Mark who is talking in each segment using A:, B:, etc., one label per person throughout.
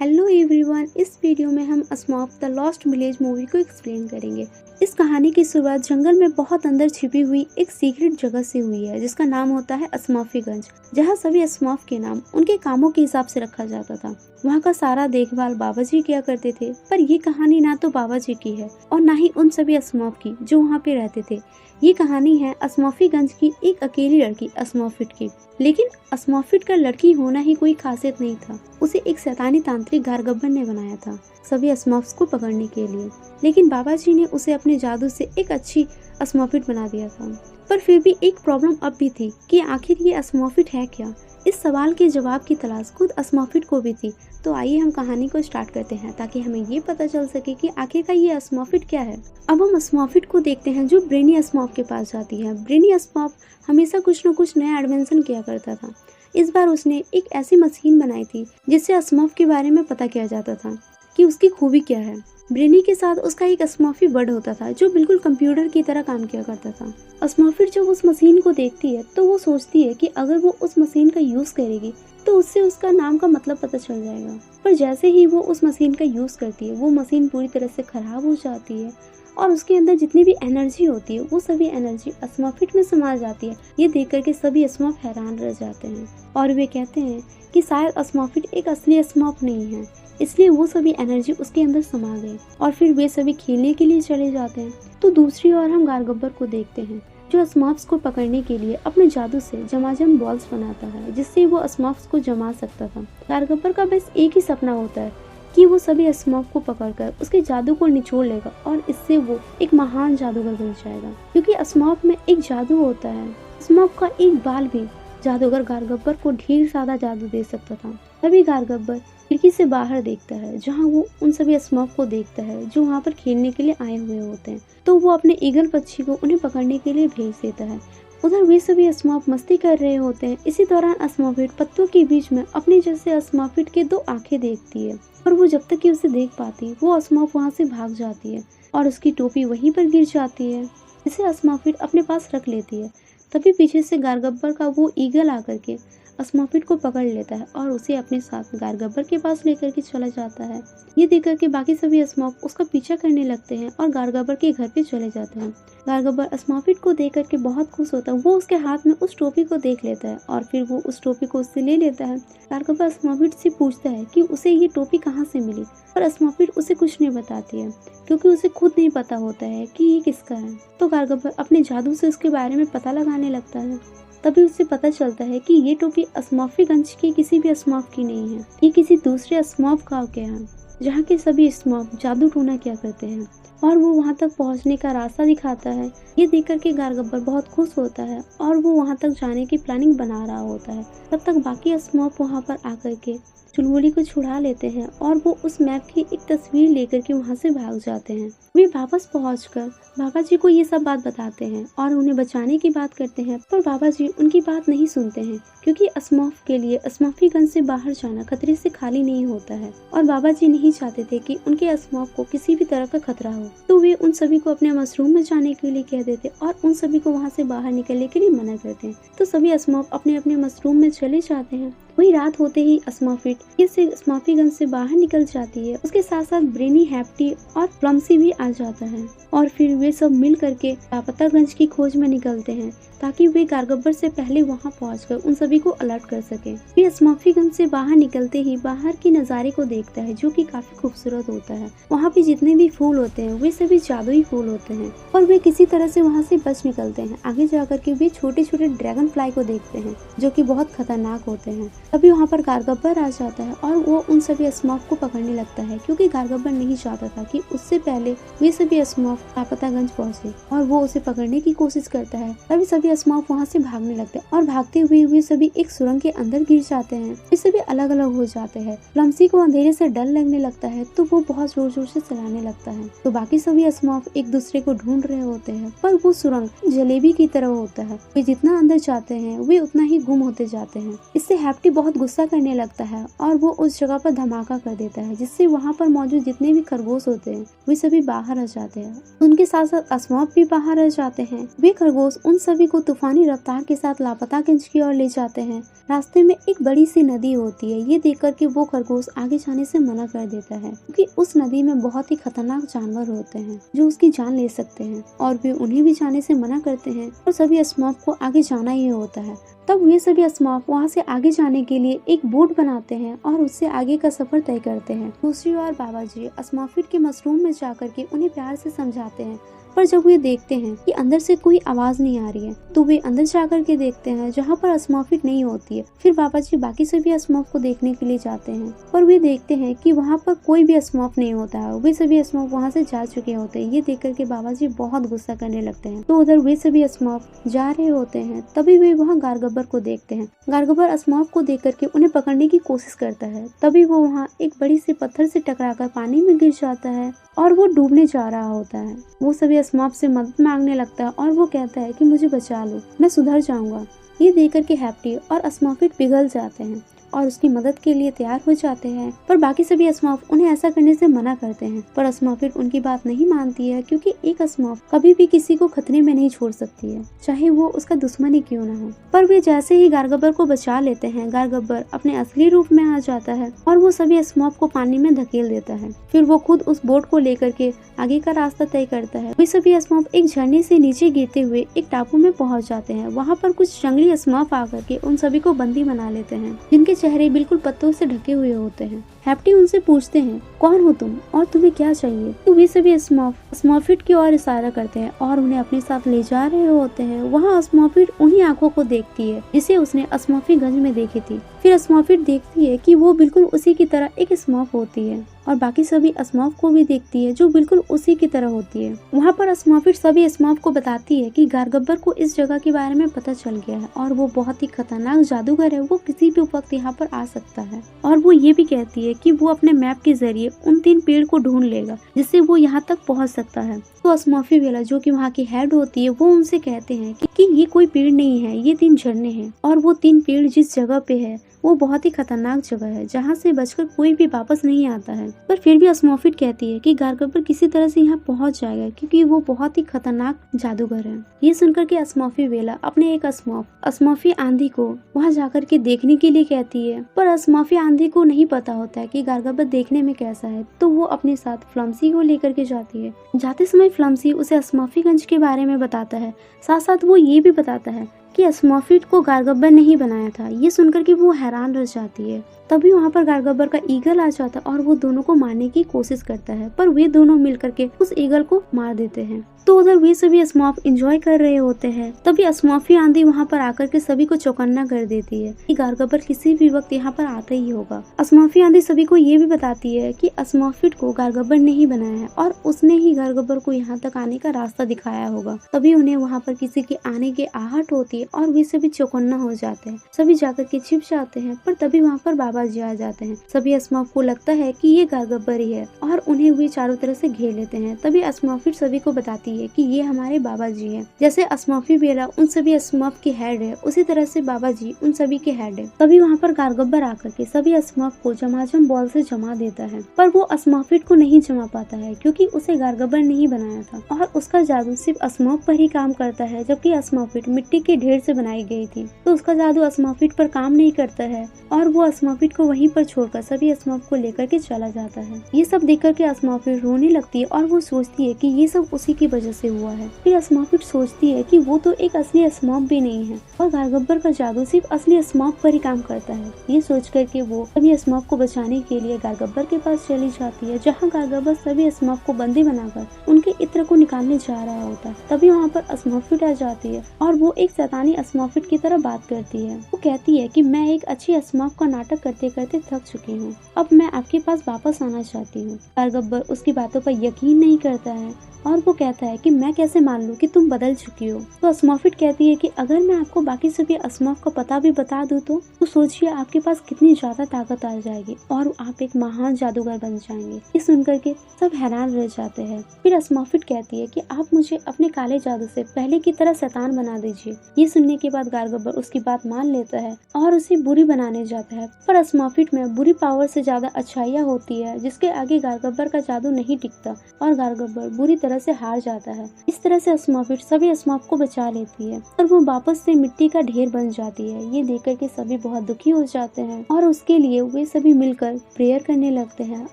A: Hello everyone, इस video में हम अस्माफ द लॉस्ट विलेज मूवी को एक्सप्लेन करेंगे। इस कहानी की शुरुआत जंगल में बहुत अंदर छिपी हुई एक सीक्रेट जगह से हुई है जिसका नाम होता है अस्माफीगंज, जहाँ सभी अस्माफ के नाम उनके कामों के हिसाब से रखा जाता था। वहाँ का सारा देखभाल बाबा जी किया करते थे, पर ये कहानी ना तो बाबा जी की है और ना ही उन सभी अस्माफ की जो वहाँ पे रहते थे। ये कहानी है अस्माफीगंज की एक अकेली लड़की अस्माफिट की। लेकिन अस्माफिट का लड़की होना ही कोई खासियत नहीं था, उसे एक शैतानी तांत्रिक गारगब्बर ने बनाया था सभी अस्माफ्स को पकड़ने के लिए। लेकिन बाबा जी ने उसे अपने जादू से एक अच्छी अस्माफिट बना दिया था। पर फिर भी एक प्रॉब्लम अब भी थी कि आखिर ये अस्माफिट है क्या। इस सवाल के जवाब की तलाश खुद अस्माफिट को भी थी। तो आइए हम कहानी को स्टार्ट करते हैं ताकि हमें ये पता चल सके कि आखिरकार ये अस्माफिट क्या है। अब हम अस्माफिट को देखते हैं जो ब्रेनी अस्माफ के पास जाती है। ब्रेनी अस्माफ हमेशा कुछ न कुछ नया एडवेंशन किया करता था। इस बार उसने एक ऐसी मशीन बनाई थी जिससे अस्माफ के बारे में पता किया जाता था कि उसकी खूबी क्या है। ब्रेनी के साथ उसका एक अस्माफी बर्ड होता था जो बिल्कुल कंप्यूटर की तरह काम किया करता था। अस्माफिट जब उस मशीन को देखती है तो वो सोचती है कि अगर वो उस मशीन का यूज करेगी तो उससे उसका नाम का मतलब पता चल जाएगा। पर जैसे ही वो उस मशीन का यूज करती है वो मशीन पूरी तरह से खराब हो जाती है और उसके अंदर जितनी भी एनर्जी होती है वो सभी एनर्जी अस्माफिट में समा जाती है। ये देख करके सभी अस्माफ हैरान रह जाते हैं और वे कहते हैं कि शायद अस्माफिट एक असली अस्माफ नहीं है, इसलिए वो सभी एनर्जी उसके अंदर समा गई और फिर वे सभी खेलने के लिए चले जाते हैं। तो दूसरी ओर हम गारगब्बर को देखते हैं जो अस्माफ्स को पकड़ने के लिए अपने जादू से जमाजम बॉल्स बनाता है जिससे वो अस्माफ्स को जमा सकता था। गारगब्बर का बस एक ही सपना होता है कि वो सभी अस्माफ को पकड़कर उसके जादू को निचोड़ लेगा और इससे वो एक महान जादूगर बन जाएगा। क्योंकि अस्माफ में एक जादू होता है, अस्माफ का एक बाल भी जादूगर गारगब्बर को ढेर सारा जादू दे सकता था। तभी गारगब्बर खिड़की से बाहर देखता है जहाँ वो उन सभी अस्माफ को देखता है जो वहाँ पर खेलने के लिए आए हुए होते हैं। तो वो अपने ईगल पक्षी को उन्हें पकड़ने के लिए भेज देता है। उधर वे सभी अस्माफ मस्ती कर रहे होते हैं। इसी दौरान अस्माफिट पत्तों के बीच में अपने जैसे अस्माफिट के दो आंखें देखती है और वो जब तक कि उसे देख पाती वो अस्माफ वहाँ से भाग जाती है और उसकी टोपी वहीं पर गिर जाती है, जिसे अस्माफिट अपने पास रख लेती है। तभी पीछे से गारगब्बर का वो ईगल आकर के अस्माफिट को पकड़ लेता है और उसे अपने साथ गारगब्बर के पास लेकर के चला जाता है। ये देखकर के बाकी सभी अस्माफ उसका पीछा करने लगते हैं और गारगब्बर के घर पे चले जाते हैं। गारगब्बर अस्माफिट को देख करके बहुत खुश होता है। वो उसके हाथ में उस टोपी को देख लेता है और फिर वो उस टोपी को उससे ले लेता है। गारगब्बर अस्माफिट से पूछता है कि उसे ये टोपी कहाँ से मिली, पर अस्माफिट उसे कुछ नहीं बताती है क्योंकि उसे खुद नहीं पता होता है कि ये किसका है। तो गारगब्बर अपने जादू से उसके बारे में पता लगाने लगता है। तभी उसे पता चलता है कि ये टोपी अस्माफीगंज के किसी भी अस्माफ की नहीं है, ये किसी दूसरे अस्माफ गांव के हैं जहाँ के सभी अस्माफ जादू टूना किया करते हैं और वो वहाँ तक पहुँचने का रास्ता दिखाता है। ये देख करके गारगब्बर बहुत खुश होता है और वो वहाँ तक जाने की प्लानिंग बना रहा होता है। तब तक बाकी अस्माफ वहाँ पर आकर के चुलबुली को छुड़ा लेते हैं और वो उस मैप की एक तस्वीर लेकर के वहाँ से भाग जाते हैं। वे वापस पहुंचकर बाबा जी को ये सब बात बताते हैं और उन्हें बचाने की बात करते हैं, पर बाबा जी उनकी बात नहीं सुनते हैं क्योंकि अस्माफ के लिए अस्माफीगंज से बाहर जाना खतरे से खाली नहीं होता है और बाबा जी नहीं चाहते थे कि उनके अस्माफ को किसी भी तरह का खतरा हो। तो वे उन सभी को अपने मशरूम में जाने के लिए कह देते और उन सभी को वहाँ से बाहर निकलने के लिए मना करते हैं। तो सभी अस्माफ अपने अपने मशरूम में चले जाते हैं। वही रात होते ही अस्माफिट इससे अस्माफीगंज से बाहर निकल जाती है। उसके साथ साथ ब्रेनी, हैप्टी और प्लम्सी भी आ जाता है और फिर वे सब मिल करके लापतागंज की खोज में निकलते हैं ताकि वे गारगब्बर से पहले वहां पहुंचकर उन सभी को अलर्ट कर सके। वे अस्माफीगंज से बाहर निकलते ही बाहर के नज़ारे को देखता है जो कि काफी खूबसूरत होता है। वहाँ पे जितने भी फूल होते हैं वे सभी जादुई फूल होते हैं और वे किसी तरह से वहाँ से बच निकलते हैं। आगे जाकर के वे छोटे छोटे ड्रैगन फ्लाई को देखते हैं जो कि बहुत खतरनाक होते हैं। तभी वहाँ पर गारगब्बर आ जाता है और वो उन सभी अस्माफ को पकड़ने लगता है क्योंकि गारगब्बर नहीं चाहता था कि उससे पहले वे सभी अस्माफ लापतागंज पहुंचे और वो उसे पकड़ने की कोशिश करता है। तभी सभी अस्माफ वहाँ से भागने लगते हैं और भागते हुए सभी एक सुरंग के अंदर गिर जाते हैं। वे सभी अलग अलग हो जाते हैं। प्लम्सी को अंधेरे से डर लगने लगता है तो वो बहुत जोर जोर से चलाने लगता है। तो बाकी सभी अस्माफ एक दूसरे को ढूंढ रहे होते हैं, पर वो सुरंग जलेबी की तरह होता है। वे जितना अंदर जाते हैं वे उतना ही गुम होते जाते हैं। इससे हैप्टी बहुत गुस्सा करने लगता है और वो उस जगह पर धमाका कर देता है, जिससे वहाँ पर मौजूद जितने भी खरगोश होते हैं वे सभी बाहर आ जाते हैं। उनके साथ साथ अस्मॉफ भी बाहर आ जाते हैं। वे खरगोश उन सभी को तूफानी रफ्तार के साथ लापतागंज की ओर ले जाते हैं। रास्ते में एक बड़ी सी नदी होती है। ये देख करके वो खरगोश आगे जाने से मना कर देता है, क्योंकि उस नदी में बहुत ही खतरनाक जानवर होते हैं जो उसकी जान ले सकते हैं, और वे उन्हें भी जाने से मना करते हैं और सभी अस्मॉफ को आगे जाना ही होता है। तब वे सभी अस्मॉफ वहाँ से आगे जाने के लिए एक बोट बनाते हैं और उससे आगे का सफर तय करते हैं। दूसरी ओर बाबा जी अस्मॉफिट के मशरूम में जाकर के उन्हें प्यार से समझाते हैं, पर जब वे देखते हैं कि अंदर से कोई आवाज नहीं आ रही है तो वे अंदर जाकर के देखते हैं जहाँ पर अस्मॉफिट नहीं होती है। फिर बाबा जी बाकी सभी अस्मॉफ को देखने के लिए जाते हैं, पर वे देखते हैं कि वहाँ पर कोई भी अस्मॉफ नहीं होता है। वे सभी अस्मॉफ वहाँ से जा चुके होते हैं। ये देख करके बाबा जी बहुत गुस्सा करने लगते हैं। तो उधर वे सभी अस्मॉफ जा रहे होते हैं, तभी वे वहाँ गारगब्बर को देखते हैं। गारगब्बर अस्मॉफ को देख करके उन्हें पकड़ने की कोशिश करता है, तभी वो वहाँ एक बड़ी सी पत्थर से टकराकर पानी में गिर जाता है और वो डूबने जा रहा होता है। वो सभी अस्मॉफ से मदद मांगने लगता है और वो कहता है कि मुझे बचा लो, मैं सुधर जाऊंगा। ये देख कर के हैप्टी और अस्मॉफिट पिघल जाते हैं और उसकी मदद के लिए तैयार हो जाते हैं, पर बाकी सभी अस्मॉफ उन्हें ऐसा करने से मना करते हैं। पर अस्मॉफिट उनकी बात नहीं मानती है, क्योंकि एक अस्मॉफ कभी भी किसी को खतरे में नहीं छोड़ सकती है, चाहे वो उसका दुश्मन ही क्यों ना हो। पर वे जैसे ही गारगब्बर को बचा लेते हैं, गारगब्बर अपने असली रूप में आ जाता है और वो सभी अस्मॉफ को पानी में धकेल देता है। फिर वो खुद उस बोट को लेकर के आगे का रास्ता तय करता है। वे सभी अस्मॉफ एक झरने से नीचे गिरते हुए एक टापू में पहुंच जाते हैं। वहाँ पर कुछ जंगली अस्मॉफ आकर के उन सभी को बंदी बना लेते हैं, जिनके चेहरे बिल्कुल पत्तों से ढके हुए होते हैं। हैप्टी उनसे पूछते हैं, कौन हो तुम और तुम्हें क्या चाहिए? तो वे सभी अस्मॉफिट की ओर इशारा करते हैं और उन्हें अपने साथ ले जा रहे होते हैं। वहाँ अस्मॉफिट उन्हीं आंखों को देखती है जिसे उसने अस्मॉफीगंज में देखी थी। फिर अस्मॉफिट देखती है कि वो बिल्कुल उसी की तरह एक अस्मॉफ होती है, और बाकी सभी अस्मॉफ को भी देखती है जो बिल्कुल उसी की तरह होती है। वहाँ पर अस्मॉफिट सभी अस्मॉफ को बताती है कि गारगब्बर को इस जगह के बारे में पता चल गया है और वो बहुत ही खतरनाक जादूगर है, वो किसी भी वक्त यहाँ पर आ सकता है। और वो ये भी कहती है कि वो अपने मैप के जरिए उन 3 पेड़ को ढूंढ लेगा जिससे वो यहाँ तक पहुँच सकता है। तो अस्मॉफी बेला जो कि वहाँ की हेड होती है, वो उनसे कहते हैं कि ये कोई पेड़ नहीं है, ये 3 झरने हैं, और वो 3 पेड़ जिस जगह पे है वो बहुत ही खतरनाक जगह है जहाँ से बचकर कोई भी वापस नहीं आता है। पर फिर भी अस्मॉफिट कहती है कि गारगब्बर किसी तरह से यहाँ पहुँच जाएगा, क्योंकि वो बहुत ही खतरनाक जादूगर है। ये सुनकर के अस्मॉफी बेला अपने एक अस्मॉफी आंधी को वहाँ जाकर के देखने के लिए कहती है, पर अस्मॉफी आंधी को नहीं पता होता है कि गारगब्बर देखने में कैसा है। तो वो अपने साथ फ्लम्सी को लेकर के जाती है। जाते समय फ्लम्सी उसे अस्मॉफीगंज के बारे में बताता है, साथ साथ वो ये भी बताता है कि अस्मॉफिट को गारगब्बर ने ही बनाया था। ये सुनकर के वो हैरान रह जाती है। तभी वहाँ पर गारगब्बर का ईगल आ जाता है और वो दोनों को मारने की कोशिश करता है, पर वे दोनों मिलकर के उस ईगल को मार देते हैं। तो उधर वे सभी अस्मॉफ एंजॉय कर रहे होते हैं। तभी अस्मॉफी आंधी वहाँ पर आकर के सभी को चौकन्ना कर देती है कि गारगब्बर किसी भी वक्त यहाँ पर आता ही होगा। अस्मॉफी आंधी सभी को ये भी बताती है कि अस्मॉफिट को गारगब्बर ने ही बनाया है और उसने ही गारगब्बर को यहाँ तक आने का रास्ता दिखाया होगा। तभी उन्हें वहाँ पर किसी के आने की आहट होती है और वे सभी चौकन्ना हो जाते हैं। सभी जाकर के छिप जाते हैं, पर तभी वहाँ पर बाबा जी आ जाते हैं। सभी अस्मॉफ को लगता है कि ये गारगब्बर ही है और उन्हें वे चारों तरफ से घेर लेते हैं। तभी अस्मॉफिट सभी को बताती है कि ये हमारे बाबा जी हैं। जैसे अस्मॉफी बेला उन सभी अस्मॉफ की हेड है, उसी तरह से बाबा जी उन सभी के हेड है। तभी वहाँ पर गारगब्बर आकर के सभी अस्मॉफ को झमाझम बॉल से जमा देता है, पर वो अस्मॉफिट को नहीं जमा पाता है, क्योंकि उसे गारगब्बर ने ही बनाया था और उसका जादू सिर्फ अस्मॉफ पर ही काम करता है, जबकि अस्मॉफिट मिट्टी के ढेर से बनाई गई थी। तो उसका जादू अस्मॉफिट पर काम नहीं करता है और वो अस्मॉफिट को वहीं पर छोड़कर सभी अस्मॉफ को लेकर के चला जाता है। ये सब देख कर के अस्मॉफिट रोने लगती है और वो सोचती है कि ये सब उसी की वजह से हुआ है। फिर अस्मॉफिट सोचती है कि वो तो एक असली अस्मॉफ भी नहीं है और गारगब्बर का जादू सिर्फ असली अस्मॉफ पर ही काम करता है। ये सोच करके वो सभी अस्मॉफ को बचाने के लिए गारगब्बर के पास चली जाती है, जहाँ गारगब्बर सभी अस्मॉफ को बंदी बनाकर उनके इत्र को निकालने जा रहा होता है। तभी वहाँ पर अस्मॉफिट आ जाती है और वो एक शैतानी अस्मॉफिट की तरह बात करती है। वो कहती है कि मैं एक अच्छी अस्मॉफ का नाटक करती करते करते थक चुकी हूँ। अब मैं आपके पास वापस आना चाहती हूँ। कारगब्बर उसकी बातों पर यकीन नहीं करता है और वो कहता है कि मैं कैसे मान लूं कि तुम बदल चुकी हो। तो अस्मॉफिट कहती है कि अगर मैं आपको बाकी सभी अस्मॉफ का पता भी बता दूं तो सोचिए आपके पास कितनी ज्यादा ताकत आ जाएगी और आप एक महान जादूगर बन जाएंगे। ये सुनकर के सब हैरान रह जाते हैं। फिर अस्मॉफिट कहती है कि आप मुझे अपने काले जादू से पहले की तरह शैतान बना दीजिए। ये सुनने के बाद कारगब्बर उसकी बात मान लेता है और उसे बुरी बनाने जाता है। पर अस्मॉफिट में बुरी पावर से ज्यादा अच्छाइयाँ होती है जिसके आगे कारगब्बर का जादू नहीं टिकता और कारगब्बर बुरी तरह से हार जाता है। इस तरह से अस्मॉफिट सभी अस्मॉफ को बचा लेती है और वो वापस से मिट्टी का ढेर बन जाती है। ये देखकर के सभी बहुत दुखी हो जाते हैं और उसके लिए वे सभी मिलकर प्रेयर करने लगते हैं।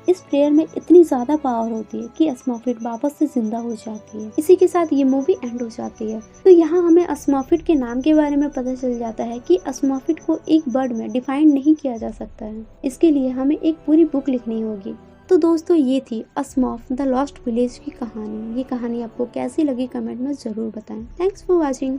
A: इस प्रेयर में इतनी ज्यादा पावर होती है कि अस्मॉफिट वापस से जिंदा हो जाती है। इसी के साथ ये मूवी एंड हो जाती है। तो यहाँ हमें अस्मॉफिट के नाम के बारे में पता चल जाता है कि अस्मॉफिट को एक वर्ड में डिफाइन नहीं किया जा सकता है। इसके लिए हमें एक पूरी बुक लिखनी होगी। तो दोस्तों ये थी असमॉफ द लॉस्ट विलेज की कहानी। ये कहानी आपको कैसी लगी कमेंट में जरूर बताएं। Thanks for watching.